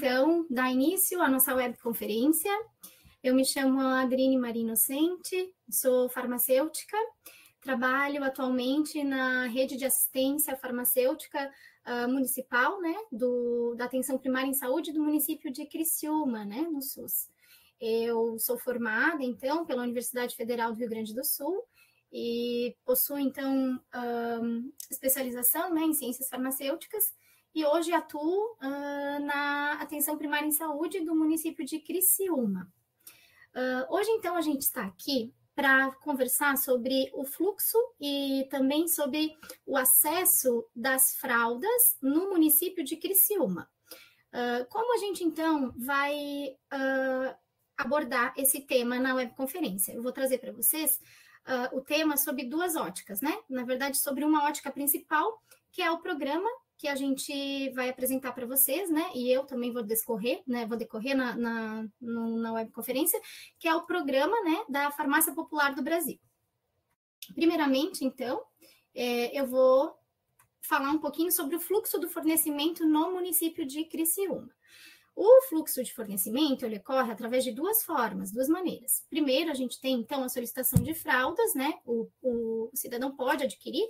então, dar início à nossa webconferência. Eu me chamo Adrine Maria Inocente, sou farmacêutica, trabalho atualmente na rede de assistência farmacêutica municipal, né, da atenção primária em saúde do município de Criciúma, né, no SUS. Eu sou formada, então, pela Universidade Federal do Rio Grande do Sul e possuo, então, especialização, né, em ciências farmacêuticas e hoje atuo na atenção primária em saúde do município de Criciúma. Hoje, então, a gente está aqui para conversar sobre o fluxo e também sobre o acesso das fraldas no município de Criciúma. Como a gente, então, vai abordar esse tema na webconferência? Eu vou trazer para vocês o tema sob duas óticas, né? Na verdade, sobre uma ótica principal, que é o programa que a gente vai apresentar para vocês, né? E eu também vou decorrer na webconferência, que é o programa, né, da Farmácia Popular do Brasil. Primeiramente, então, eu vou falar um pouquinho sobre o fluxo do fornecimento no município de Criciúma. O fluxo de fornecimento, ele ocorre através de duas formas, duas maneiras. Primeiro, a gente tem, então, a solicitação de fraldas, né? O cidadão pode adquirir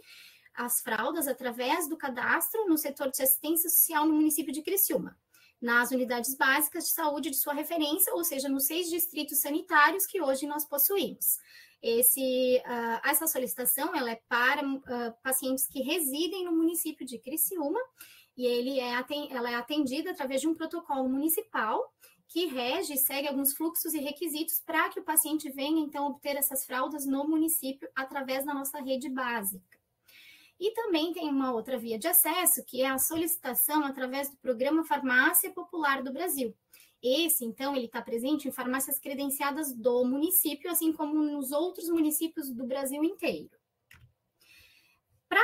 as fraldas através do cadastro no setor de assistência social no município de Criciúma, nas unidades básicas de saúde de sua referência, ou seja, nos 6 distritos sanitários que hoje nós possuímos. Essa solicitação ela é para pacientes que residem no município de Criciúma e ela é atendida através de um protocolo municipal que rege e segue alguns fluxos e requisitos para que o paciente venha, então, obter essas fraldas no município através da nossa rede básica. E também tem uma outra via de acesso, que é a solicitação através do Programa Farmácia Popular do Brasil. Esse, então, ele está presente em farmácias credenciadas do município, assim como nos outros municípios do Brasil inteiro. Para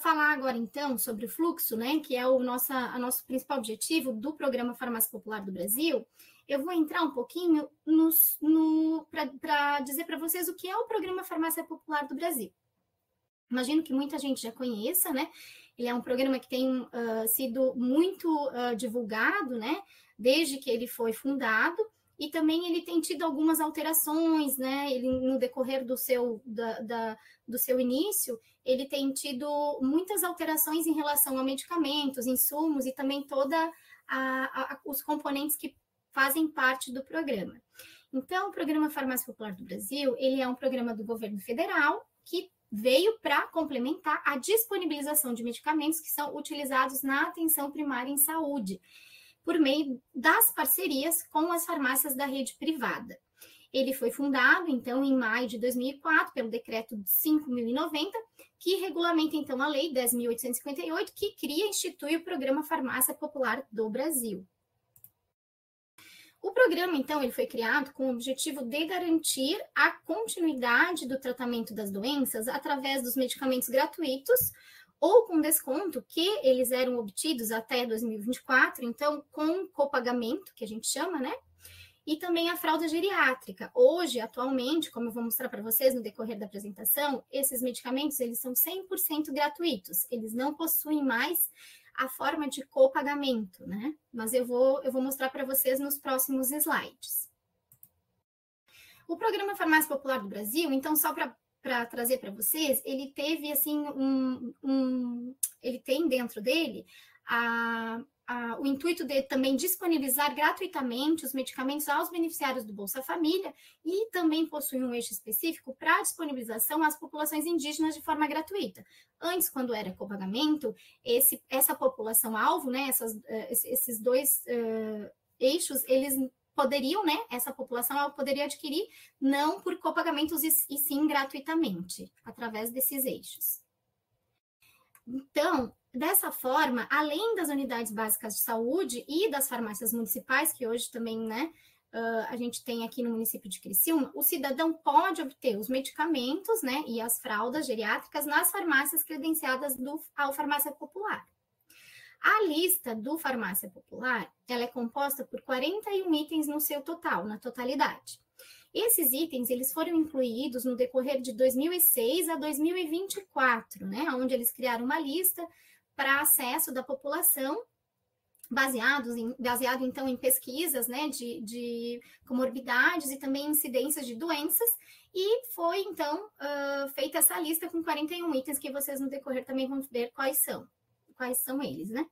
falar agora, então, sobre o fluxo, né, que é o nosso principal objetivo do Programa Farmácia Popular do Brasil, eu vou entrar um pouquinho para dizer para vocês o que é o Programa Farmácia Popular do Brasil. Imagino que muita gente já conheça, né? Ele é um programa que tem sido muito divulgado, né? Desde que ele foi fundado, e também ele tem tido algumas alterações, né? Ele, no decorrer do seu início, ele tem tido muitas alterações em relação a medicamentos, insumos e também toda os componentes que fazem parte do programa. Então, o Programa Farmácia Popular do Brasil, ele é um programa do governo federal que veio para complementar a disponibilização de medicamentos que são utilizados na atenção primária em saúde, por meio das parcerias com as farmácias da rede privada. Ele foi fundado, então, em maio de 2004, pelo Decreto 5.090, que regulamenta, então, a Lei 10.858, que cria e institui o Programa Farmácia Popular do Brasil. O programa, então, ele foi criado com o objetivo de garantir a continuidade do tratamento das doenças através dos medicamentos gratuitos ou com desconto que eles eram obtidos até 2024, então, com copagamento, que a gente chama, né? E também a fralda geriátrica. Hoje, atualmente, como eu vou mostrar para vocês no decorrer da apresentação, esses medicamentos, eles são 100% gratuitos. Eles não possuem mais a forma de copagamento, né? Mas eu vou mostrar para vocês nos próximos slides. O Programa Farmácia Popular do Brasil, então, só para trazer para vocês, ele teve, assim, ele tem dentro dele o intuito de também disponibilizar gratuitamente os medicamentos aos beneficiários do Bolsa Família e também possui um eixo específico para disponibilização às populações indígenas de forma gratuita. Antes, quando era copagamento, essa população-alvo, né, esses dois eixos, eles poderiam, né, essa população poderia adquirir não por copagamentos e sim gratuitamente, através desses eixos. Então, dessa forma, além das unidades básicas de saúde e das farmácias municipais, que hoje também, né, a gente tem aqui no município de Criciúma, o cidadão pode obter os medicamentos, né, e as fraldas geriátricas nas farmácias credenciadas ao Farmácia Popular. A lista do Farmácia Popular, ela é composta por 41 itens no seu total, na totalidade. Esses itens, eles foram incluídos no decorrer de 2006 a 2024, né, onde eles criaram uma lista para acesso da população baseado então em pesquisas, né, de comorbidades e também incidências de doenças, e foi então feita essa lista com 41 itens que vocês no decorrer também vão ver quais são eles, né?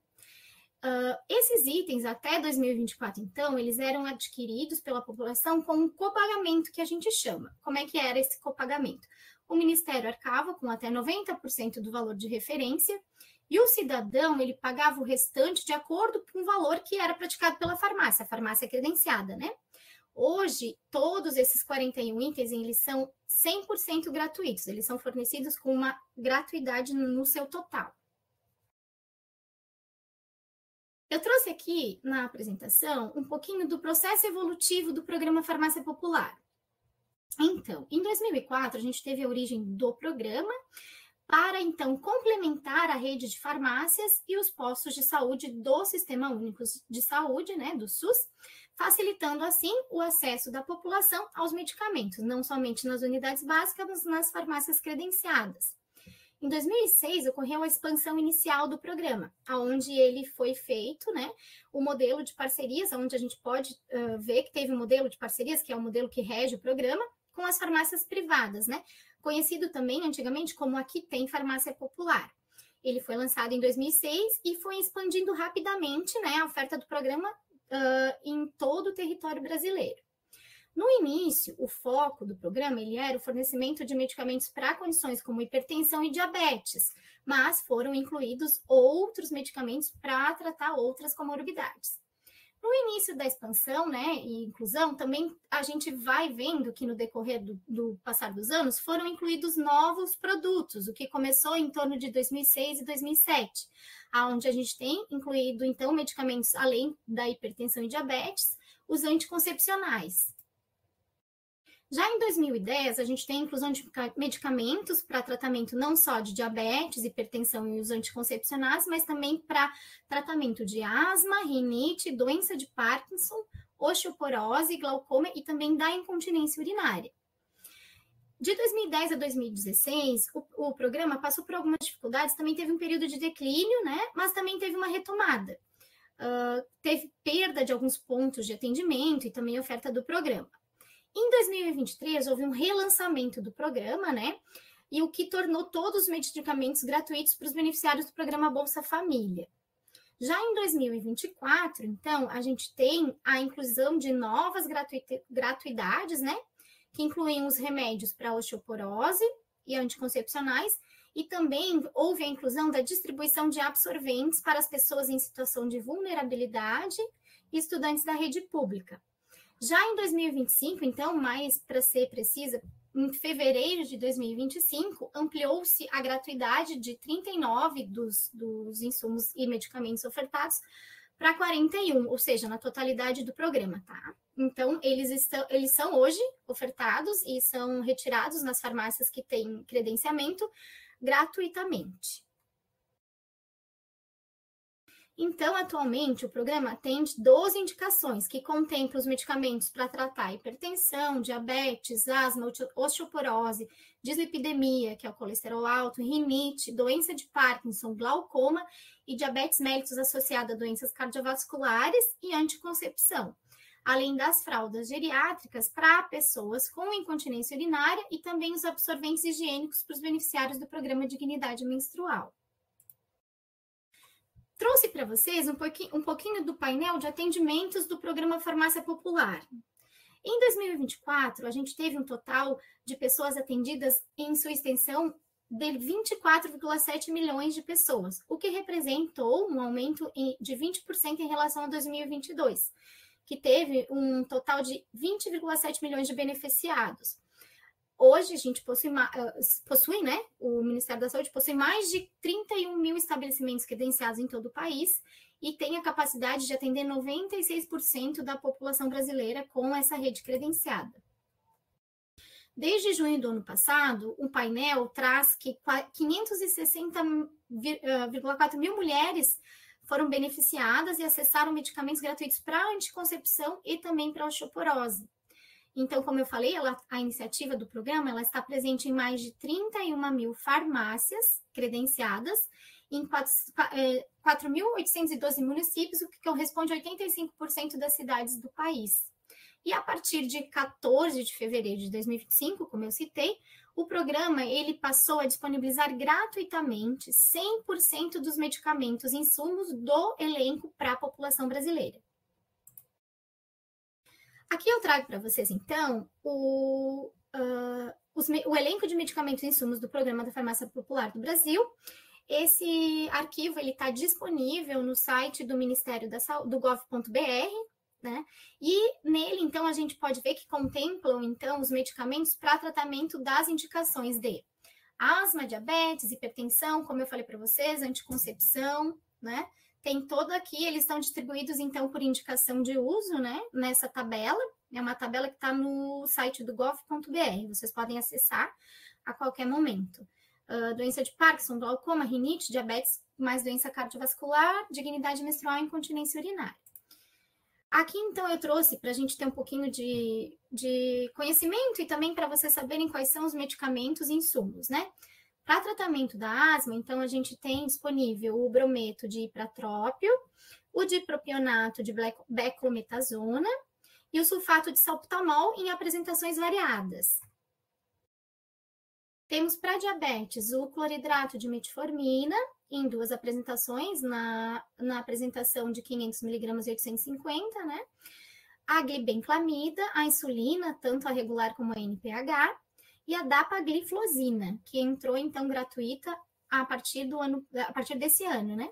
Esses itens até 2024, então, eles eram adquiridos pela população com um copagamento que a gente chama. Como é que era esse copagamento? O Ministério arcava com até 90% do valor de referência e o cidadão, ele pagava o restante de acordo com o valor que era praticado pela farmácia, a farmácia credenciada, né? Hoje, todos esses 41 itens, eles são 100% gratuitos, eles são fornecidos com uma gratuidade no seu total. Eu trouxe aqui na apresentação um pouquinho do processo evolutivo do programa Farmácia Popular. Então, em 2004, a gente teve a origem do programa para, então, complementar a rede de farmácias e os postos de saúde do Sistema Único de Saúde, né, do SUS, facilitando, assim, o acesso da população aos medicamentos, não somente nas unidades básicas, mas nas farmácias credenciadas. Em 2006, ocorreu a expansão inicial do programa, onde ele foi feito, né, o modelo de parcerias, onde a gente pode ver que teve um modelo de parcerias, que é o modelo que rege o programa, com as farmácias privadas, né, conhecido também antigamente como Aqui Tem Farmácia Popular. Ele foi lançado em 2006 e foi expandindo rapidamente, né, a oferta do programa em todo o território brasileiro. No início, o foco do programa ele era o fornecimento de medicamentos para condições como hipertensão e diabetes, mas foram incluídos outros medicamentos para tratar outras comorbidades. No início da expansão, né, e inclusão, também a gente vai vendo que no decorrer do passar dos anos foram incluídos novos produtos, o que começou em torno de 2006 e 2007, onde a gente tem incluído, então, medicamentos além da hipertensão e diabetes, os anticoncepcionais. Já em 2010, a gente tem a inclusão de medicamentos para tratamento não só de diabetes, hipertensão e os anticoncepcionais, mas também para tratamento de asma, rinite, doença de Parkinson, osteoporose, glaucoma e também da incontinência urinária. De 2010 a 2016, o programa passou por algumas dificuldades, também teve um período de declínio, né? Mas também teve uma retomada. Teve perda de alguns pontos de atendimento e também oferta do programa. Em 2023, houve um relançamento do programa, né? E o que tornou todos os medicamentos gratuitos para os beneficiários do programa Bolsa Família. Já em 2024, então, a gente tem a inclusão de novas gratuidades, né? Que incluem os remédios para osteoporose e anticoncepcionais, e também houve a inclusão da distribuição de absorventes para as pessoas em situação de vulnerabilidade e estudantes da rede pública. Já em 2025, então, mais para ser precisa, em fevereiro de 2025, ampliou-se a gratuidade de 39 dos insumos e medicamentos ofertados para 41, ou seja, na totalidade do programa, tá? Então, eles são hoje ofertados e são retirados nas farmácias que têm credenciamento gratuitamente. Então, atualmente, o programa atende 12 indicações, que contemplam os medicamentos para tratar hipertensão, diabetes, asma, osteoporose, dislipidemia, que é o colesterol alto, rinite, doença de Parkinson, glaucoma e diabetes mellitus associada a doenças cardiovasculares e anticoncepção, além das fraldas geriátricas para pessoas com incontinência urinária e também os absorventes higiênicos para os beneficiários do programa Dignidade Menstrual. Trouxe para vocês um pouquinho do painel de atendimentos do programa Farmácia Popular. Em 2024, a gente teve um total de pessoas atendidas em sua extensão de 24,7 milhões de pessoas, o que representou um aumento de 20% em relação a 2022, que teve um total de 20,7 milhões de beneficiados. Hoje, a gente possui, né? O Ministério da Saúde possui mais de 31 mil estabelecimentos credenciados em todo o país e tem a capacidade de atender 96% da população brasileira com essa rede credenciada. Desde junho do ano passado, o painel traz que 560,4 mil mulheres foram beneficiadas e acessaram medicamentos gratuitos para anticoncepção e também para osteoporose. Então, como eu falei, a iniciativa do programa ela está presente em mais de 31 mil farmácias credenciadas em 4.812 municípios, o que corresponde a 85% das cidades do país. E a partir de 14 de fevereiro de 2025, como eu citei, o programa ele passou a disponibilizar gratuitamente 100% dos medicamentos e insumos do elenco para a população brasileira. Aqui eu trago para vocês, então, o elenco de medicamentos e insumos do Programa da Farmácia Popular do Brasil. Esse arquivo está disponível no site do Ministério da Saúde, do gov.br, né? E nele, então, a gente pode ver que contemplam, então, os medicamentos para tratamento das indicações de asma, diabetes, hipertensão, como eu falei para vocês, anticoncepção, né? Tem todo aqui, eles estão distribuídos, então, por indicação de uso, né? Nessa tabela, é uma tabela que está no site do gov.br, vocês podem acessar a qualquer momento. Doença de Parkinson, glaucoma, rinite, diabetes, mais doença cardiovascular, dignidade menstrual e incontinência urinária. Aqui, então, eu trouxe para a gente ter um pouquinho de conhecimento e também para vocês saberem quais são os medicamentos e insumos, né? Para tratamento da asma, então, a gente tem disponível o brometo de ipratrópio, o dipropionato de beclometasona e o sulfato de salbutamol em apresentações variadas. Temos para diabetes o cloridrato de metformina, em 2 apresentações, na apresentação de 500 mg e 850, né? A glibenclamida, a insulina, tanto a regular como a NPH, e a dapagliflozina, que entrou, então, gratuita a partir desse ano, né?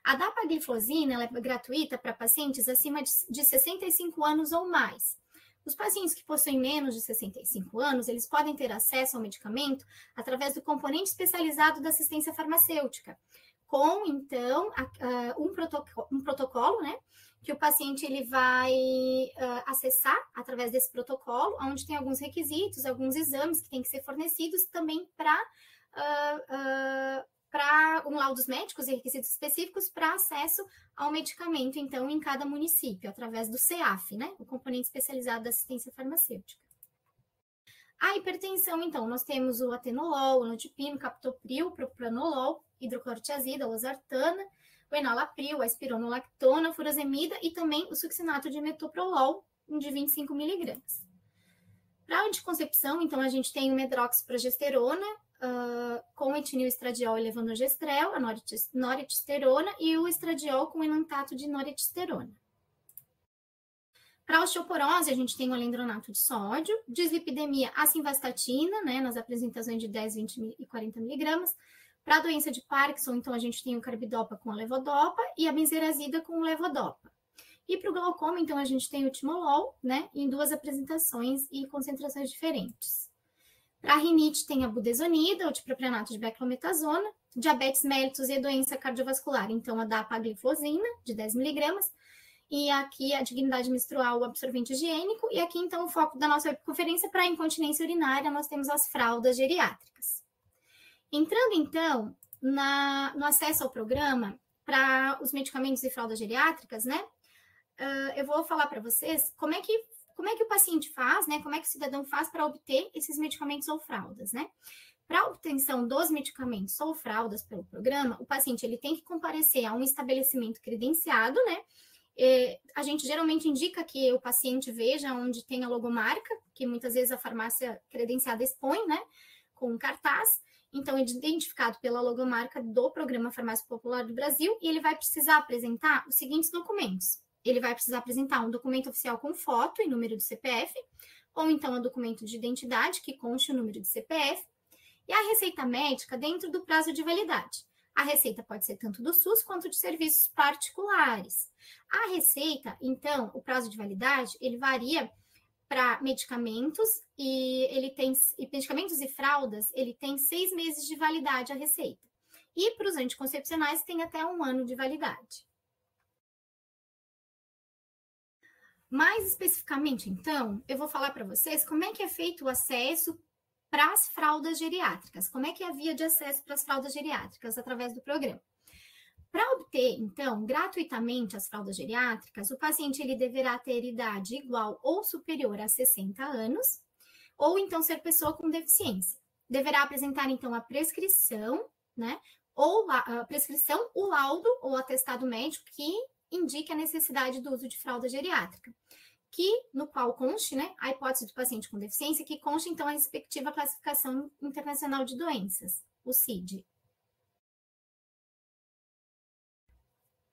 A dapagliflozina ela é gratuita para pacientes acima de 65 anos ou mais. Os pacientes que possuem menos de 65 anos, eles podem ter acesso ao medicamento através do componente especializado da assistência farmacêutica, com, então, um protocolo, né, que o paciente ele vai acessar através desse protocolo, onde tem alguns requisitos, alguns exames que têm que ser fornecidos também para laudos médicos e requisitos específicos para acesso ao medicamento, então, em cada município, através do CEAF, né, o componente especializado da assistência farmacêutica. A hipertensão, então, nós temos o atenolol, o notipino, captopril, propranolol, hidroclorotiazida, losartana, o enalapril, a espironolactona, furosemida e também o succinato de metoprolol, de 25 mg. Para a anticoncepção, então, a gente tem o medroxiprogesterona, com etinil estradiol e levonorgestrel, a noretisterona e o estradiol com enantato de noretisterona. Para a osteoporose, a gente tem o alendronato de sódio, dislipidemia, a simvastatina, né, nas apresentações de 10, 20 e 40 mg. Para a doença de Parkinson, então, a gente tem o carbidopa com a levodopa e a benzerazida com o levodopa. E para o glaucoma, então, a gente tem o timolol, né, em 2 apresentações e concentrações diferentes. Para a rinite, tem a budesonida, o dipropionato de beclometasona, diabetes mellitus e doença cardiovascular, então, a dapagliflozina, de 10 mg, e aqui a dignidade menstrual, o absorvente higiênico, e aqui, então, o foco da nossa conferência para a incontinência urinária, nós temos as fraldas geriátricas. Entrando, então, no acesso ao programa para os medicamentos e fraldas geriátricas, né, eu vou falar para vocês como é que o paciente faz, né, como é que o cidadão faz para obter esses medicamentos ou fraldas, né? Para a obtenção dos medicamentos ou fraldas pelo programa, o paciente ele tem que comparecer a um estabelecimento credenciado, né? A gente geralmente indica que o paciente veja onde tem a logomarca, que muitas vezes a farmácia credenciada expõe, né, com um cartaz. Então, é identificado pela logomarca do Programa Farmácia Popular do Brasil e ele vai precisar apresentar os seguintes documentos. Ele vai precisar apresentar um documento oficial com foto e número de CPF, ou então um documento de identidade que conste o número de CPF, e a receita médica dentro do prazo de validade. A receita pode ser tanto do SUS quanto de serviços particulares. A receita, então, o prazo de validade, ele varia para medicamentos medicamentos e fraldas, ele tem 6 meses de validade a receita. E para os anticoncepcionais tem até 1 ano de validade. Mais especificamente, então, eu vou falar para vocês como é que é feito o acesso para as fraldas geriátricas. Como é que é a via de acesso para as fraldas geriátricas através do programa? Para obter, então, gratuitamente as fraldas geriátricas, o paciente ele deverá ter idade igual ou superior a 60 anos, ou então ser pessoa com deficiência. Deverá apresentar, então, a prescrição, né, ou a prescrição, o laudo ou atestado médico que indique a necessidade do uso de fralda geriátrica, no qual conste, né, a hipótese do paciente com deficiência, que conste, então, a respectiva classificação internacional de doenças, o CID.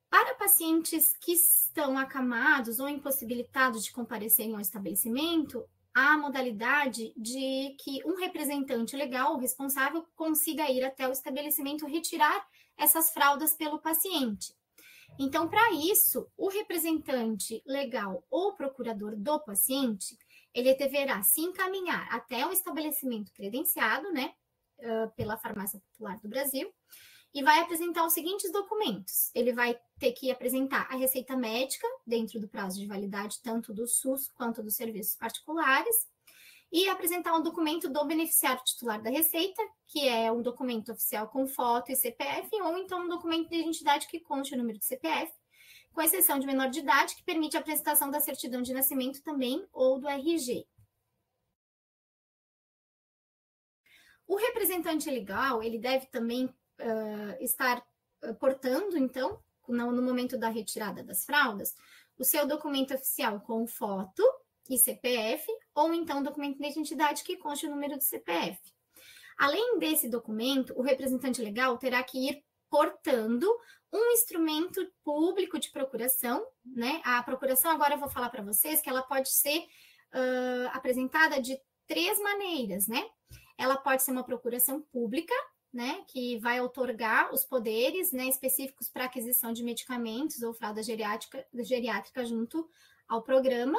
Para pacientes que estão acamados ou impossibilitados de comparecerem ao estabelecimento, há a modalidade de que um representante legal ou responsável consiga ir até o estabelecimento retirar essas fraldas pelo paciente. Então, para isso, o representante legal ou procurador do paciente, ele deverá se encaminhar até o estabelecimento credenciado, né, pela Farmácia Popular do Brasil, e vai apresentar os seguintes documentos. Ele vai ter que apresentar a receita médica, dentro do prazo de validade, tanto do SUS quanto dos serviços particulares, e apresentar um documento do beneficiário titular da receita, que é um documento oficial com foto e CPF, ou então um documento de identidade que conte o número de CPF, com exceção de menor de idade, que permite a apresentação da certidão de nascimento também, ou do RG. O representante legal, ele deve também estar portando, então, no momento da retirada das fraldas, o seu documento oficial com foto e CPF, ou então documento de identidade que conste o número do CPF. Além desse documento, o representante legal terá que ir portando um instrumento público de procuração, né? A procuração, agora eu vou falar para vocês que ela pode ser apresentada de 3 maneiras, né? Ela pode ser uma procuração pública, né, que vai outorgar os poderes, né, específicos para aquisição de medicamentos ou fralda geriátrica junto ao programa,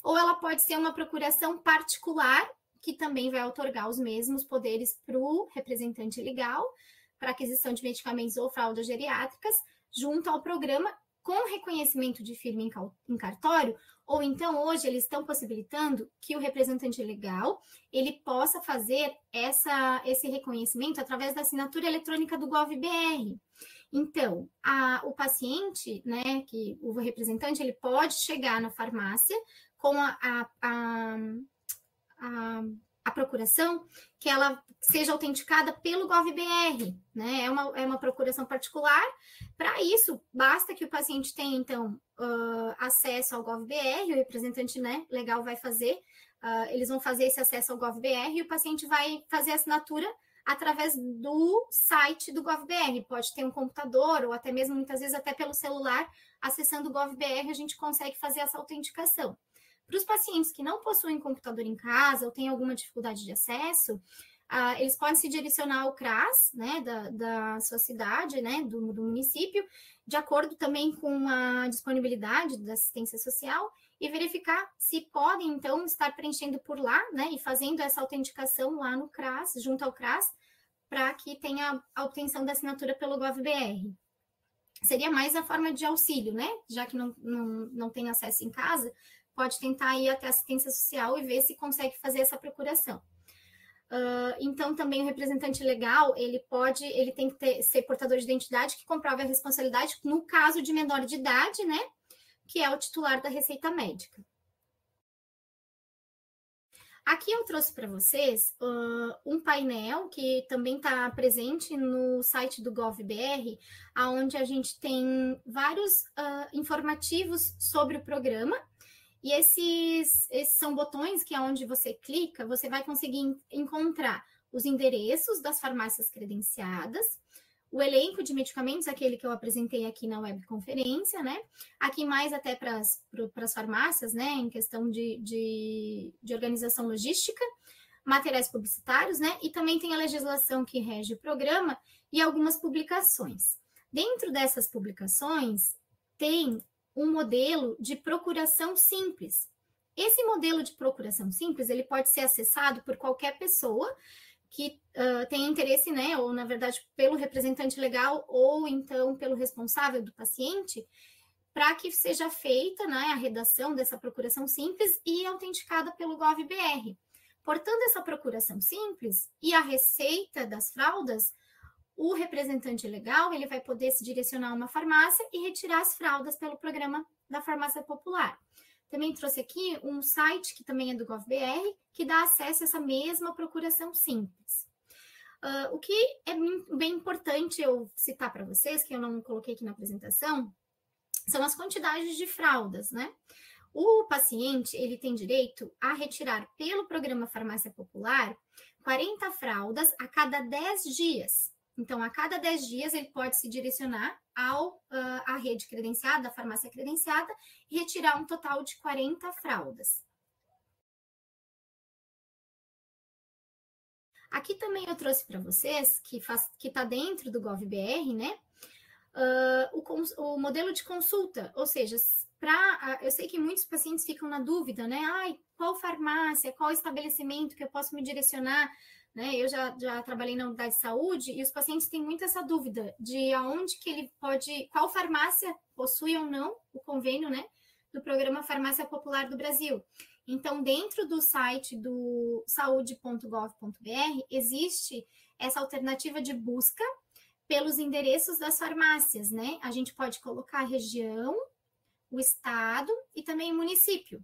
ou ela pode ser uma procuração particular, que também vai outorgar os mesmos poderes para o representante legal, para aquisição de medicamentos ou fraldas geriátricas, junto ao programa, com reconhecimento de firma em cartório, ou então hoje eles estão possibilitando que o representante legal ele possa fazer esse reconhecimento através da assinatura eletrônica do GovBR. Então, o paciente, né, que o representante, ele pode chegar na farmácia com a procuração, que ela seja autenticada pelo GovBR, né? É uma procuração particular. Para isso, basta que o paciente tenha, então, acesso ao GovBR, o representante, né, legal vai fazer, eles vão fazer esse acesso ao GovBR e o paciente vai fazer a assinatura através do site do GovBR. Pode ter um computador ou até mesmo, muitas vezes, até pelo celular, acessando o GovBR, a gente consegue fazer essa autenticação. Para os pacientes que não possuem computador em casa ou têm alguma dificuldade de acesso, eles podem se direcionar ao CRAS, né, da sua cidade, né, do município, de acordo também com a disponibilidade da assistência social e verificar se podem, então, estar preenchendo por lá, né, e fazendo essa autenticação lá no CRAS, junto ao CRAS, para que tenha a obtenção da assinatura pelo GovBR. Seria mais a forma de auxílio, né, já que não tem acesso em casa, pode tentar ir até a assistência social e ver se consegue fazer essa procuração. Então, também o representante legal, ele tem que ser portador de identidade que comprove a responsabilidade no caso de menor de idade, né, que é o titular da receita médica. Aqui eu trouxe para vocês um painel que também está presente no site do GovBR, onde a gente tem vários informativos sobre o programa. E esses são botões que, onde você clica, você vai conseguir encontrar os endereços das farmácias credenciadas, o elenco de medicamentos, aquele que eu apresentei aqui na webconferência, né? Aqui mais até para as farmácias, né? Em questão de organização logística, materiais publicitários, né? E também tem a legislação que rege o programa e algumas publicações. Dentro dessas publicações, tem um modelo de procuração simples. Esse modelo de procuração simples, ele pode ser acessado por qualquer pessoa que tenha interesse, né, ou na verdade pelo representante legal ou então pelo responsável do paciente, para que seja feita, né, a redação dessa procuração simples e autenticada pelo GovBR. Portando essa procuração simples e a receita das fraldas, o representante legal ele vai poder se direcionar a uma farmácia e retirar as fraldas pelo programa da Farmácia Popular. Também trouxe aqui um site que também é do GovBR, que dá acesso a essa mesma procuração simples. O que é bem importante eu citar para vocês, que eu não coloquei aqui na apresentação, são as quantidades de fraldas, né? O paciente, ele tem direito a retirar pelo programa Farmácia Popular 40 fraldas a cada 10 dias. Então, a cada 10 dias, ele pode se direcionar à rede credenciada, à farmácia credenciada, e retirar um total de 40 fraldas. Aqui também eu trouxe para vocês, que está dentro do GovBR, né? O modelo de consulta, ou seja, eu sei que muitos pacientes ficam na dúvida, né? Qual farmácia, qual estabelecimento que eu posso me direcionar? Né? Eu já trabalhei na unidade de saúde e os pacientes têm muito essa dúvida de aonde que ele pode, qual farmácia possui ou não o convênio, né, do programa Farmácia Popular do Brasil. Então, dentro do site do saude.gov.br, existe essa alternativa de busca pelos endereços das farmácias, né? A gente pode colocar a região, o estado e também o município.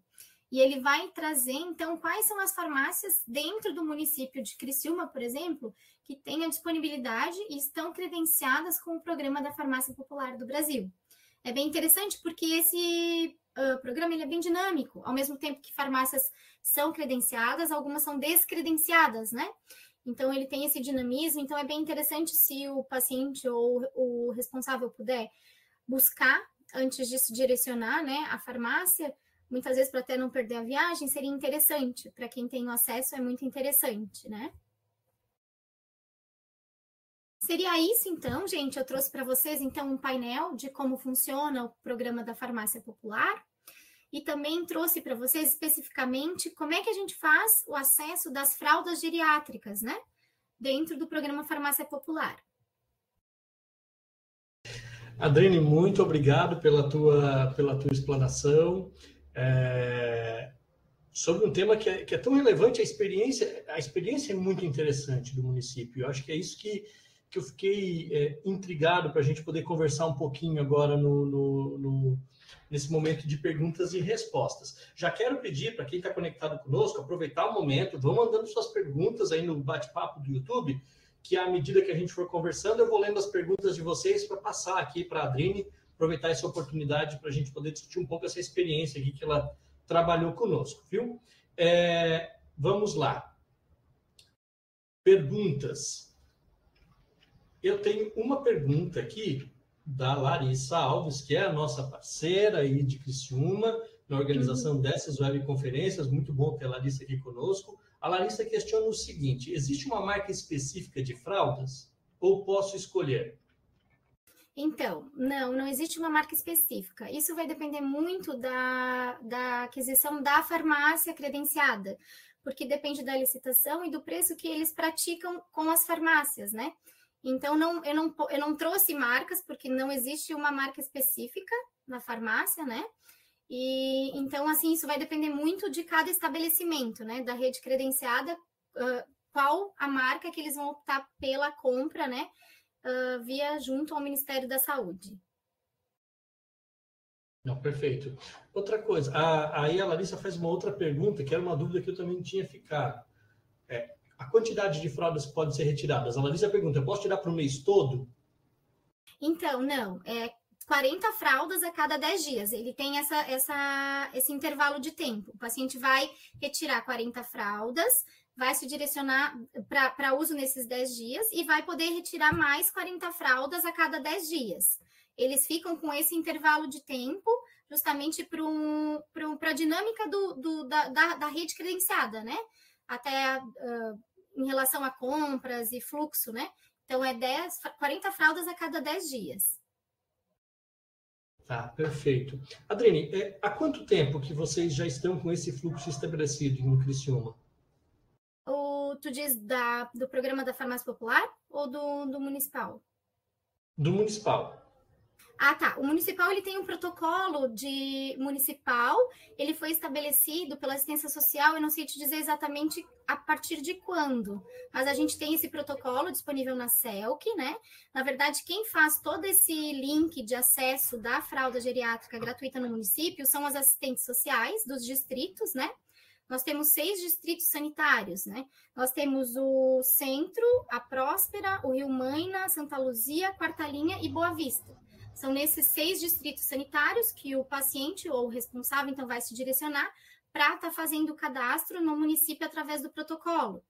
E ele vai trazer, então, quais são as farmácias dentro do município de Criciúma, por exemplo, que têm a disponibilidade e estão credenciadas com o programa da Farmácia Popular do Brasil. É bem interessante porque esse programa ele é bem dinâmico, ao mesmo tempo que farmácias são credenciadas, algumas são descredenciadas, né? Então, ele tem esse dinamismo, então é bem interessante se o paciente ou o responsável puder buscar antes de se direcionar, né, à farmácia, muitas vezes para até não perder a viagem, seria interessante. Para quem tem o acesso, é muito interessante, né? Seria isso, então, gente. Eu trouxe para vocês, então, um painel de como funciona o programa da Farmácia Popular e também trouxe para vocês especificamente como é que a gente faz o acesso das fraldas geriátricas, né? Dentro do programa Farmácia Popular. Adriane, muito obrigado pela tua explanação. Sobre um tema que é tão relevante, a experiência é muito interessante do município. Eu acho que é isso que eu fiquei intrigado para a gente poder conversar um pouquinho agora nesse momento de perguntas e respostas. Já quero pedir para quem está conectado conosco, aproveitar o momento, vão mandando suas perguntas aí no bate-papo do YouTube, que à medida que a gente for conversando, eu vou lendo as perguntas de vocês para passar aqui para a Adriane, aproveitar essa oportunidade para a gente poder discutir um pouco essa experiência aqui que ela trabalhou conosco, viu? Vamos lá. Perguntas. Eu tenho uma pergunta aqui da Larissa Alves, que é a nossa parceira aí de Criciúma, na organização dessas webconferências. Muito bom ter a Larissa aqui conosco. A Larissa questiona o seguinte: existe uma marca específica de fraldas ou posso escolher? Então, não existe uma marca específica. Isso vai depender muito da aquisição da farmácia credenciada, porque depende da licitação e do preço que eles praticam com as farmácias, né? Então, eu não trouxe marcas, porque não existe uma marca específica na farmácia, né? E então, assim, isso vai depender muito de cada estabelecimento, né? Da rede credenciada, qual a marca que eles vão optar pela compra, né? Via junto ao Ministério da Saúde. Não, perfeito. Outra coisa, aí a Larissa faz uma outra pergunta, que era uma dúvida que eu também tinha ficado. A quantidade de fraldas que podem ser retiradas. A Larissa pergunta, eu posso tirar para o mês todo? Então, não. 40 fraldas a cada 10 dias. Ele tem esse intervalo de tempo. O paciente vai retirar 40 fraldas, vai se direcionar para uso nesses 10 dias e vai poder retirar mais 40 fraldas a cada 10 dias. Eles ficam com esse intervalo de tempo justamente para a dinâmica da rede credenciada, né? Até em relação a compras e fluxo, né? Então, 40 fraldas a cada 10 dias. Tá, perfeito. Adriane, há quanto tempo que vocês já estão com esse fluxo estabelecido em Criciúma? Tu diz do programa da Farmácia Popular ou do municipal? Do municipal. Ah, tá. O municipal ele tem um protocolo municipal, ele foi estabelecido pela assistência social, eu não sei te dizer exatamente a partir de quando, mas a gente tem esse protocolo disponível na CELC, né? Na verdade, quem faz todo esse link de acesso da fralda geriátrica gratuita no município são as assistentes sociais dos distritos, né? nós temos 6 distritos sanitários, né? Nós temos o Centro, a Próspera, o Rio Maina, Santa Luzia, Quarta Linha e Boa Vista. São nesses 6 distritos sanitários que o paciente ou o responsável, então, vai se direcionar para estar fazendo o cadastro no município através do protocolo,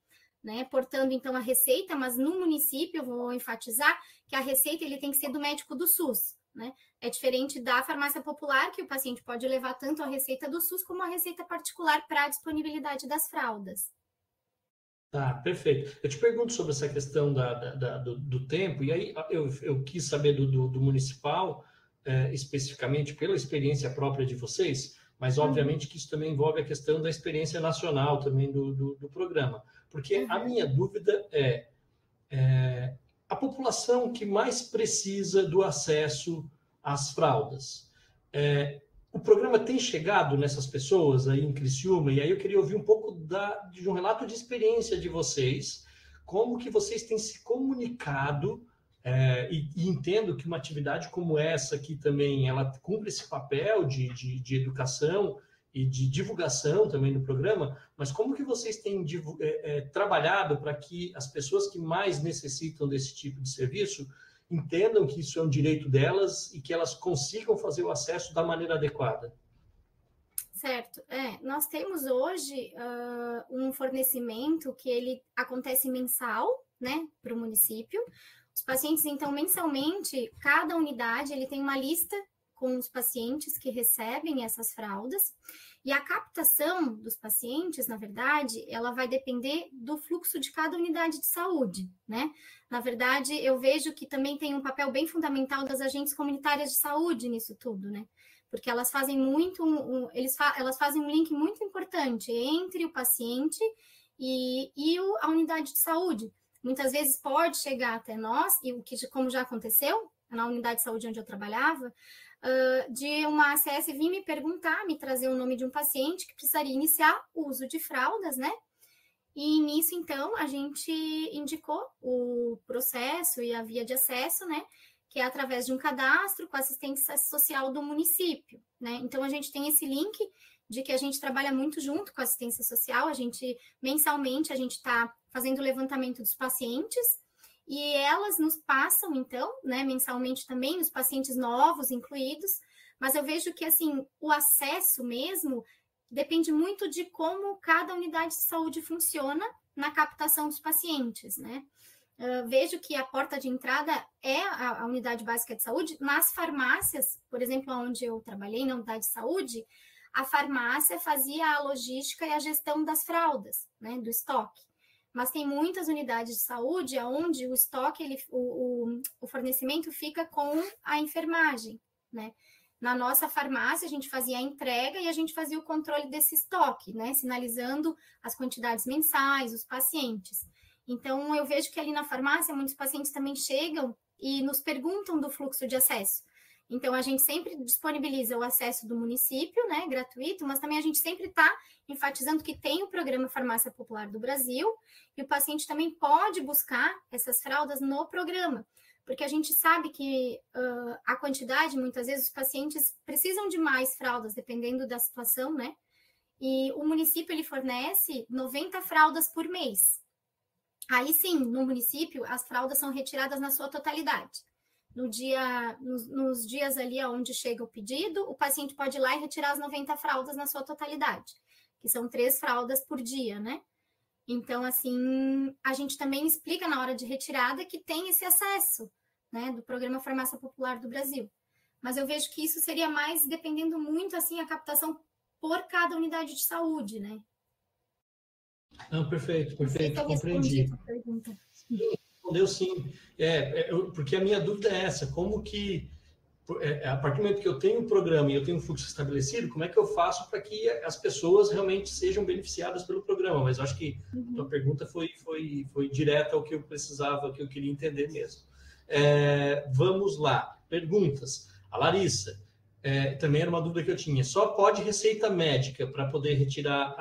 né? Portando, então, a receita, mas no município, eu vou enfatizar que a receita ele tem que ser do médico do SUS, né? É diferente da farmácia popular, que o paciente pode levar tanto a receita do SUS como a receita particular para a disponibilidade das fraldas. Tá, perfeito. Eu te pergunto sobre essa questão do tempo, e aí eu quis saber do municipal, especificamente pela experiência própria de vocês, mas obviamente que isso também envolve a questão da experiência nacional também do programa. Porque a minha dúvida é a população que mais precisa do acesso às fraldas. O programa tem chegado nessas pessoas aí em Criciúma, e aí eu queria ouvir um pouco de um relato de experiência de vocês, como que vocês têm se comunicado, e entendo que uma atividade como essa aqui também, ela cumpre esse papel de educação e de divulgação também do programa, mas como que vocês têm trabalhado para que as pessoas que mais necessitam desse tipo de serviço entendam que isso é um direito delas e que elas consigam fazer o acesso da maneira adequada? Certo. Nós temos hoje um fornecimento que ele acontece mensal, né, para o município. Os pacientes, então, mensalmente, cada unidade ele tem uma lista com os pacientes que recebem essas fraldas, e a captação dos pacientes, na verdade, ela vai depender do fluxo de cada unidade de saúde, né? Na verdade, eu vejo que também tem um papel bem fundamental das agentes comunitárias de saúde nisso tudo, né? Porque elas fazem elas fazem um link muito importante entre o paciente e a unidade de saúde. Muitas vezes pode chegar até nós, e o que, como já aconteceu na unidade de saúde onde eu trabalhava, de uma ACS vir me perguntar, me trazer o nome de um paciente que precisaria iniciar o uso de fraldas, né? E nisso, então, a gente indicou o processo e a via de acesso, né? Que é através de um cadastro com assistência social do município, né? Então, a gente tem esse link de que a gente trabalha muito junto com a assistência social, mensalmente, a gente está fazendo o levantamento dos pacientes, e elas nos passam, então, né, mensalmente também, os pacientes novos incluídos, mas eu vejo que, assim, o acesso mesmo depende muito de como cada unidade de saúde funciona na captação dos pacientes, né? Vejo que a porta de entrada é a unidade básica de saúde. Nas farmácias, por exemplo, onde eu trabalhei, na unidade de saúde, a farmácia fazia a logística e a gestão das fraldas, né, do estoque. Mas tem muitas unidades de saúde onde o estoque, o fornecimento fica com a enfermagem, né? Na nossa farmácia, a gente fazia a entrega e a gente fazia o controle desse estoque, né? Sinalizando as quantidades mensais, os pacientes. Então, eu vejo que ali na farmácia, muitos pacientes também chegam e nos perguntam do fluxo de acesso. Então, a gente sempre disponibiliza o acesso do município, né, gratuito, mas também a gente sempre está enfatizando que tem o programa Farmácia Popular do Brasil, e o paciente também pode buscar essas fraldas no programa, porque a gente sabe que a quantidade, muitas vezes, os pacientes precisam de mais fraldas, dependendo da situação, né? E o município, ele fornece 90 fraldas por mês. Aí, sim, no município, as fraldas são retiradas na sua totalidade. Nos dias ali onde chega o pedido, o paciente pode ir lá e retirar as 90 fraldas na sua totalidade, que são 3 fraldas por dia, né? Então, assim, a gente também explica na hora de retirada que tem esse acesso, né, do Programa Farmácia Popular do Brasil. Mas eu vejo que isso seria mais dependendo muito, assim, a captação por cada unidade de saúde, né? Não, perfeito, compreendi. Respondeu sim. Porque a minha dúvida é essa, como que, a partir do momento que eu tenho um programa e eu tenho um fluxo estabelecido, como é que eu faço para que as pessoas realmente sejam beneficiadas pelo programa? Mas acho que a tua pergunta foi direta ao que eu precisava, que eu queria entender mesmo. Vamos lá, perguntas. A Larissa, também era uma dúvida que eu tinha. Só pode receita médica para poder retirar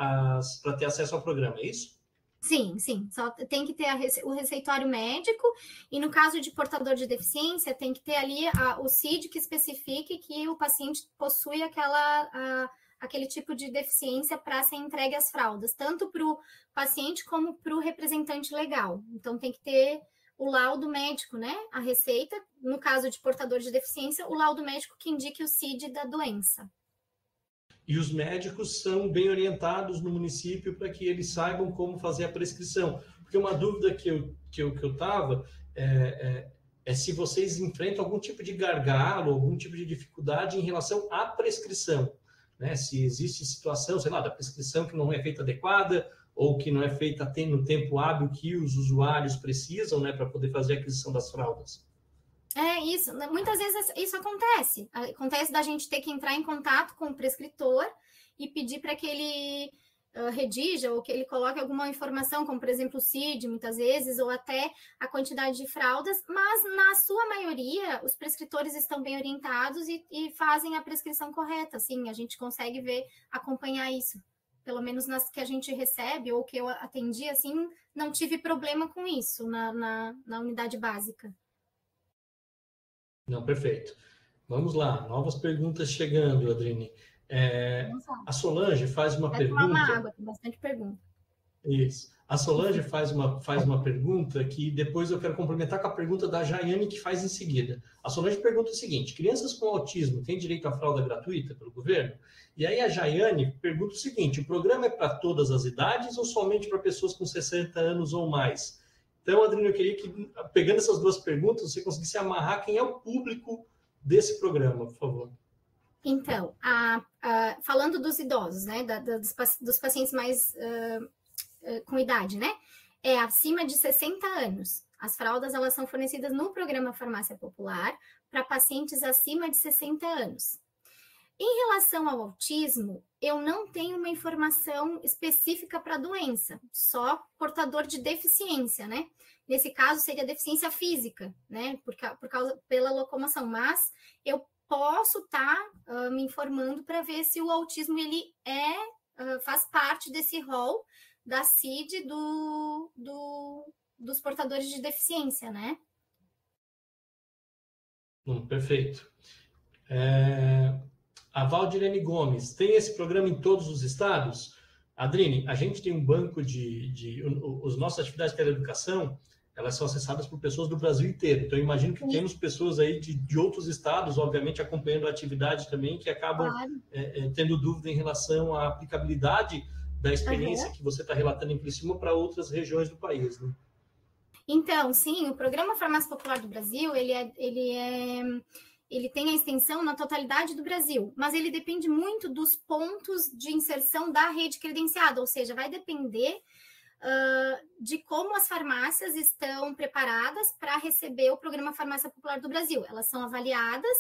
para ter acesso ao programa, é isso? Sim, só tem que ter o receituário médico, e no caso de portador de deficiência, tem que ter ali o CID que especifique que o paciente possui aquele tipo de deficiência para ser entregue as fraldas, tanto para o paciente como para o representante legal. Então, tem que ter o laudo médico, né? A receita, no caso de portador de deficiência, o laudo médico que indique o CID da doença. E os médicos são bem orientados no município para que eles saibam como fazer a prescrição. Porque uma dúvida que eu estava é se vocês enfrentam algum tipo de gargalo, algum tipo de dificuldade em relação à prescrição, né? Se existe situação, sei lá, da prescrição que não é feita adequada ou que não é feita no tempo hábil que os usuários precisam, né, para poder fazer a aquisição das fraldas. É isso, muitas vezes isso acontece. Acontece da gente ter que entrar em contato com o prescritor e pedir para que ele redija ou que ele coloque alguma informação, como por exemplo o CID, muitas vezes, ou até a quantidade de fraldas, mas na sua maioria os prescritores estão bem orientados e fazem a prescrição correta. Assim, a gente consegue acompanhar isso. Pelo menos nas que a gente recebe ou que eu atendi, assim, não tive problema com isso na unidade básica. Não, perfeito. Vamos lá, novas perguntas chegando, Adrine. A Solange faz uma pergunta. Tomar uma água, tem bastante pergunta. Isso. A Solange faz uma pergunta que depois eu quero complementar com a pergunta da Jaiane, que faz em seguida. A Solange pergunta o seguinte: crianças com autismo têm direito à fralda gratuita pelo governo? E aí a Jaiane pergunta o seguinte: o programa é para todas as idades ou somente para pessoas com 60 anos ou mais? Então, Adriano, eu queria que, pegando essas duas perguntas, você conseguisse amarrar quem é o público desse programa, por favor. Então, falando dos idosos, né, dos pacientes mais com idade, né, é acima de 60 anos. As fraldas, elas são fornecidas no programa Farmácia Popular para pacientes acima de 60 anos. Em relação ao autismo, eu não tenho uma informação específica para a doença, só portador de deficiência, né? Nesse caso, seria deficiência física, né? Pela locomoção, mas eu posso estar me informando para ver se o autismo ele faz parte desse rol da CID dos portadores de deficiência, né? Perfeito. A Valdirene Gomes, tem esse programa em todos os estados? Adrine, a gente tem um banco as nossas atividades de teleeducação, elas são acessadas por pessoas do Brasil inteiro. Então, eu imagino que temos pessoas aí de outros estados, obviamente, acompanhando a atividade também, que acabam tendo dúvida em relação à aplicabilidade da experiência que você está relatando em Criciúma para outras regiões do país, né? Então, sim, o Programa Farmácia Popular do Brasil, ele tem a extensão na totalidade do Brasil, mas ele depende muito dos pontos de inserção da rede credenciada, ou seja, vai depender de como as farmácias estão preparadas para receber o Programa Farmácia Popular do Brasil. Elas são avaliadas,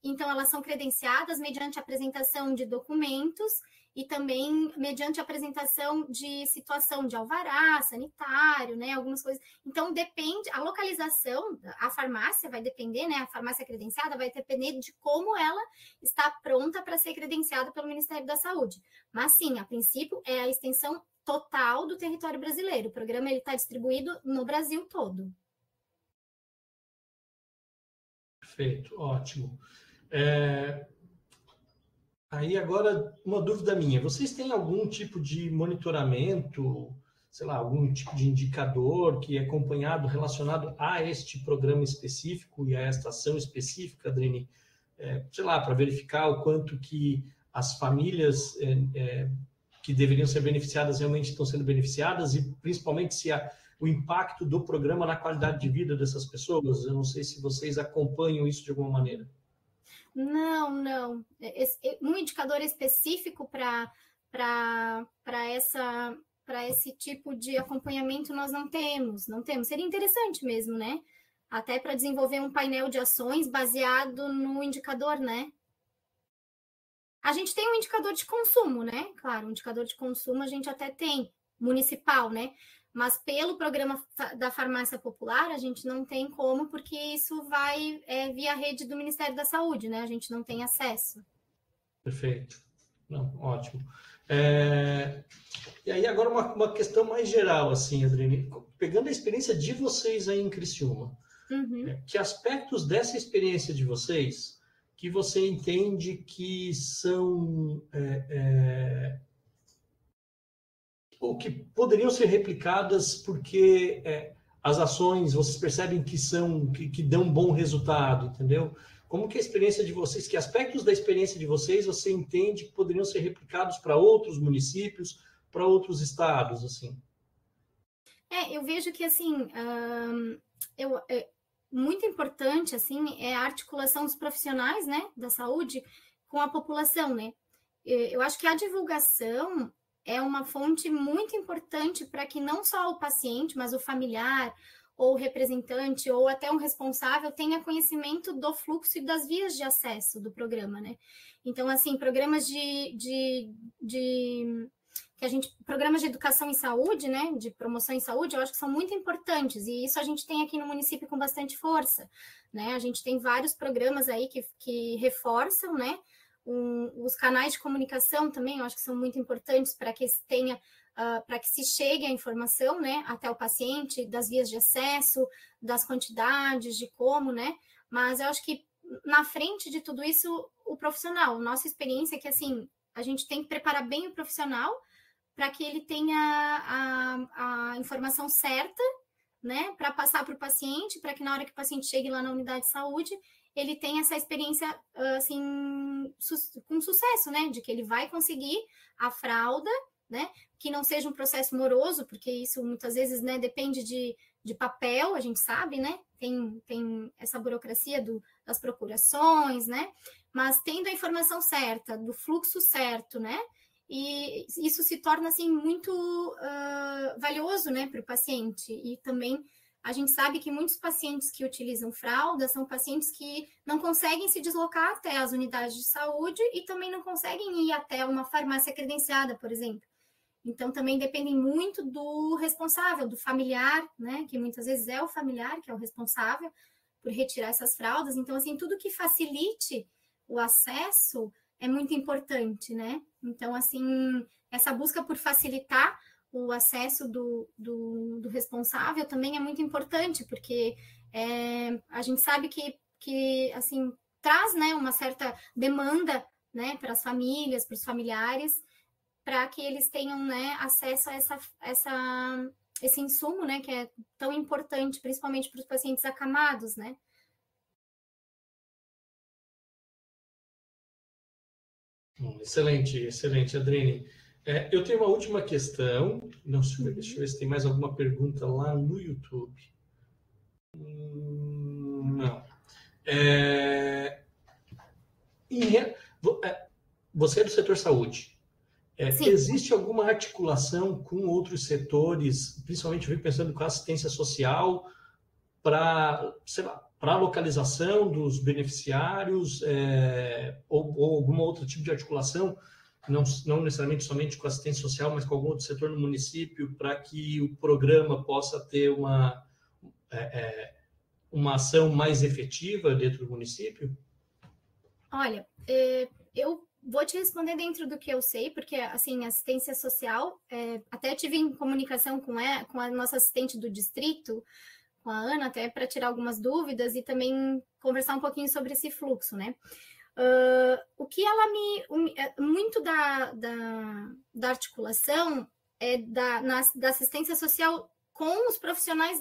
então elas são credenciadas mediante a apresentação de documentos e também mediante a apresentação de situação de alvará sanitário, né, algumas coisas. Então, depende, a localização, a farmácia vai depender, né, a farmácia credenciada vai depender de como ela está pronta para ser credenciada pelo Ministério da Saúde. Mas, sim, a princípio, é a extensão total do território brasileiro. O programa está distribuído no Brasil todo. Perfeito, ótimo. Aí agora, uma dúvida minha. Vocês têm algum tipo de monitoramento, sei lá, algum tipo de indicador que é acompanhado, relacionado a este programa específico e a esta ação específica, Adrine? Sei lá, para verificar o quanto que as famílias que deveriam ser beneficiadas realmente estão sendo beneficiadas e principalmente se o impacto do programa na qualidade de vida dessas pessoas? Eu não sei se vocês acompanham isso de alguma maneira. Não. Um indicador específico para esse tipo de acompanhamento nós não temos. Seria interessante mesmo, né? Até para desenvolver um painel de ações baseado no indicador, né? A gente tem um indicador de consumo, né? Claro, um indicador de consumo a gente até tem, municipal, né? Mas pelo programa da Farmácia Popular, a gente não tem como, porque isso vai via rede do Ministério da Saúde, né? A gente não tem acesso. Perfeito. Não, ótimo. E aí agora uma questão mais geral, assim, Adrine, pegando a experiência de vocês aí em Criciúma, que aspectos dessa experiência de vocês que você entende que são ou que poderiam ser replicadas porque as ações, vocês percebem que dão bom resultado, entendeu? Como que a experiência de vocês, que aspectos da experiência de vocês você entende que poderiam ser replicados para outros municípios, para outros estados, assim? Eu vejo que, assim, muito importante, assim, é a articulação dos profissionais, né, da saúde com a população, né? Eu acho que a divulgação é uma fonte muito importante para que não só o paciente, mas o familiar, ou o representante, ou até um responsável tenha conhecimento do fluxo e das vias de acesso do programa, né? Então, assim, programas programas de educação em saúde, né, de promoção em saúde, eu acho que são muito importantes, e isso a gente tem aqui no município com bastante força, né? A gente tem vários programas aí que reforçam, né? Os canais de comunicação também, eu acho que são muito importantes para que para que se chegue a informação, né, até o paciente, das vias de acesso, das quantidades, de como, né? Mas eu acho que na frente de tudo isso, o profissional, nossa experiência é que, assim, a gente tem que preparar bem o profissional para que ele tenha a informação certa, né, para passar para o paciente, para que na hora que o paciente chegue lá na unidade de saúde, ele tenha essa experiência, assim, com sucesso, né, de que ele vai conseguir a fralda, né, que não seja um processo moroso, porque isso muitas vezes, né, depende de papel, a gente sabe, né, tem essa burocracia das procurações, né, mas tendo a informação certa, do fluxo certo, né, e isso se torna, assim, muito valioso, né, para o paciente. E também a gente sabe que muitos pacientes que utilizam fralda são pacientes que não conseguem se deslocar até as unidades de saúde e também não conseguem ir até uma farmácia credenciada, por exemplo. Então, também dependem muito do responsável, do familiar, né, que muitas vezes é o familiar que é o responsável por retirar essas fraldas. Então, assim, tudo que facilite o acesso é muito importante, né? Então, assim, essa busca por facilitar o acesso do responsável também é muito importante, porque a gente sabe que assim, traz, né, uma certa demanda, né, para as famílias, para os familiares, para que eles tenham, né, acesso a esse insumo, né, que é tão importante, principalmente para os pacientes acamados, né? Excelente, excelente, Adriane. Eu tenho uma última questão. Não, deixa eu ver se tem mais alguma pergunta lá no YouTube. Não. Você é do setor saúde. Existe alguma articulação com outros setores, principalmente pensando com a assistência social, para, sei lá, para a localização dos beneficiários, ou algum outro tipo de articulação, não necessariamente somente com assistência social, mas com algum outro setor no município, para que o programa possa ter uma ação mais efetiva dentro do município? Olha, eu vou te responder dentro do que eu sei, porque, assim, assistência social, até tive em comunicação com a nossa assistente do distrito, com a Ana, até para tirar algumas dúvidas e também conversar um pouquinho sobre esse fluxo, né? O que ela muito da articulação da assistência social com os profissionais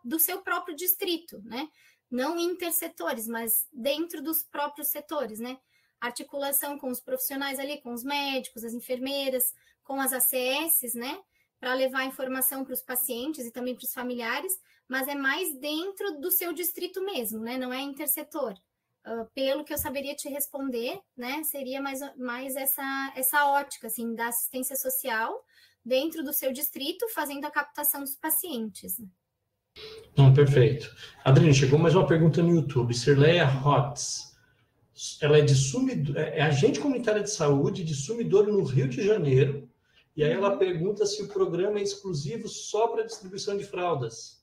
do seu próprio distrito, né? Não intersetores, mas dentro dos próprios setores, né? Articulação com os profissionais ali, com os médicos, as enfermeiras, com as ACS, né? Para levar informação para os pacientes e também para os familiares, mas é mais dentro do seu distrito mesmo, né? Não é intersetor. Pelo que eu saberia te responder, né? Seria mais essa ótica, assim, da assistência social dentro do seu distrito, fazendo a captação dos pacientes. Perfeito. Adriane, chegou mais uma pergunta no YouTube. Sirleia Hotz. Ela é agente comunitária de saúde de Sumidouro, no Rio de Janeiro. E aí ela pergunta se o programa é exclusivo só para distribuição de fraldas.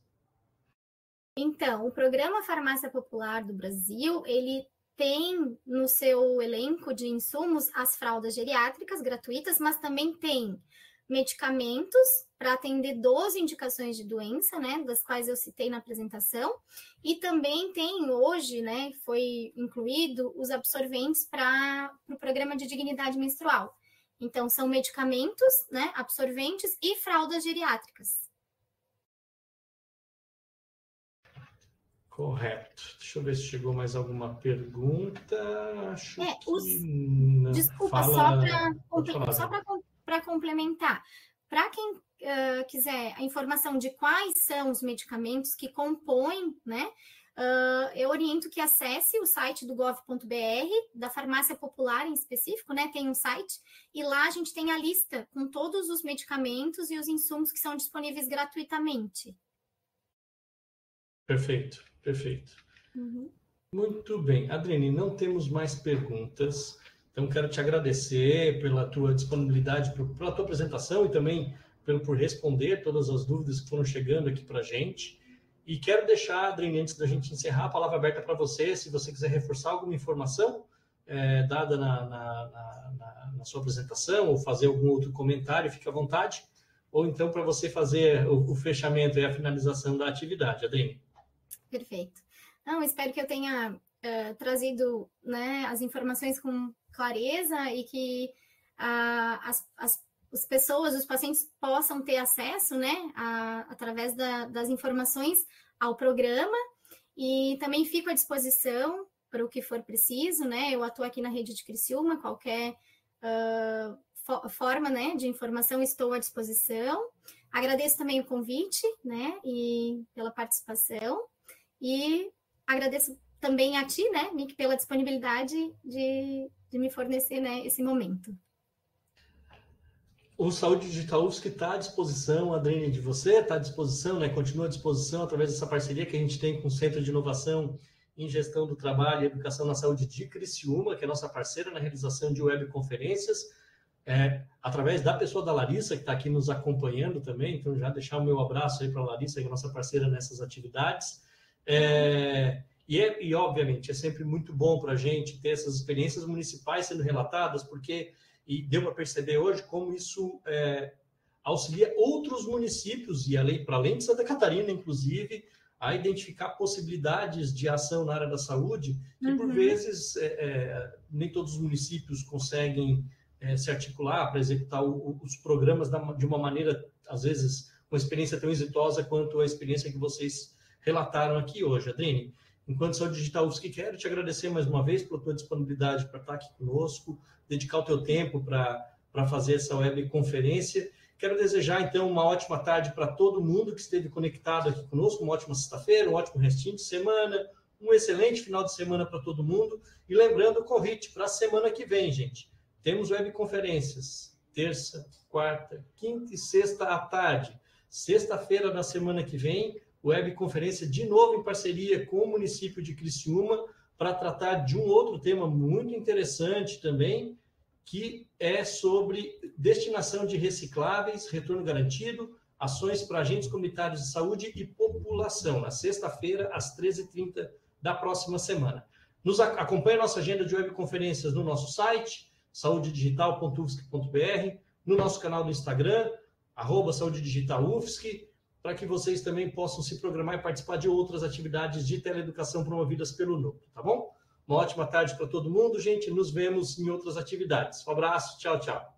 Então, o programa Farmácia Popular do Brasil, ele tem no seu elenco de insumos as fraldas geriátricas gratuitas, mas também tem medicamentos para atender 12 indicações de doença, né, das quais eu citei na apresentação, e também tem hoje, né, foi incluído os absorventes para o programa de dignidade menstrual. Então, são medicamentos, né, absorventes e fraldas geriátricas. Correto. Deixa eu ver se chegou mais alguma pergunta. Acho que não. Desculpa, só para complementar. Para quem quiser a informação de quais são os medicamentos que compõem, né, eu oriento que acesse o site do gov.br, da Farmácia Popular em específico, né, tem um site, e lá a gente tem a lista com todos os medicamentos e os insumos que são disponíveis gratuitamente. Perfeito, perfeito. Uhum. Muito bem. Adriane, não temos mais perguntas, então quero te agradecer pela tua disponibilidade, pela tua apresentação e também por responder todas as dúvidas que foram chegando aqui para a gente. E quero deixar, Adriane, antes da gente encerrar, a palavra aberta para você, se você quiser reforçar alguma informação dada na sua apresentação ou fazer algum outro comentário, fique à vontade. Ou então para você fazer o fechamento e a finalização da atividade, Adriane. Perfeito. Não, espero que eu tenha trazido, né, as informações com clareza e que as pessoas, os pacientes possam ter acesso, né, através das informações ao programa, e também fico à disposição para o que for preciso, né, eu atuo aqui na rede de Criciúma, qualquer forma, né, de informação estou à disposição. Agradeço também o convite, né, e pela participação, e agradeço também a ti, né, Nick, pela disponibilidade de me fornecer, né, esse momento. O Saúde Digital UFSC está à disposição, Adriane, de você, está à disposição, né? Continua à disposição através dessa parceria que a gente tem com o Centro de Inovação em Gestão do Trabalho e Educação na Saúde de Criciúma, que é nossa parceira na realização de webconferências, através da pessoa da Larissa, que está aqui nos acompanhando também, então já deixar o meu abraço aí para a Larissa, que é nossa parceira nessas atividades. E, obviamente, é sempre muito bom para a gente ter essas experiências municipais sendo relatadas, porque... E deu para perceber hoje como isso auxilia outros municípios, e para além de Santa Catarina, inclusive, a identificar possibilidades de ação na área da saúde, que por vezes nem todos os municípios conseguem se articular para executar os programas de uma maneira, às vezes, uma experiência tão exitosa quanto a experiência que vocês relataram aqui hoje. Adriane, enquanto Saúde Digital UFSC, quero te agradecer mais uma vez pela tua disponibilidade para estar aqui conosco, dedicar o teu tempo para fazer essa webconferência. Quero desejar, então, uma ótima tarde para todo mundo que esteve conectado aqui conosco, uma ótima sexta-feira, um ótimo restinho de semana, um excelente final de semana para todo mundo. E lembrando o convite para a semana que vem, gente. Temos webconferências, terça, quarta, quinta e sexta à tarde. Sexta-feira da semana que vem, webconferência de novo em parceria com o município de Criciúma, para tratar de um outro tema muito interessante também, que é sobre destinação de recicláveis, retorno garantido, ações para agentes comunitários de saúde e população, na sexta-feira, às 13h30 da próxima semana. Acompanhe a nossa agenda de webconferências no nosso site, saudedigital.ufsc.br, no nosso canal do Instagram, @saudedigitalufsc, para que vocês também possam se programar e participar de outras atividades de teleeducação promovidas pelo núcleo, tá bom? Uma ótima tarde para todo mundo, gente. Nos vemos em outras atividades. Um abraço, tchau, tchau.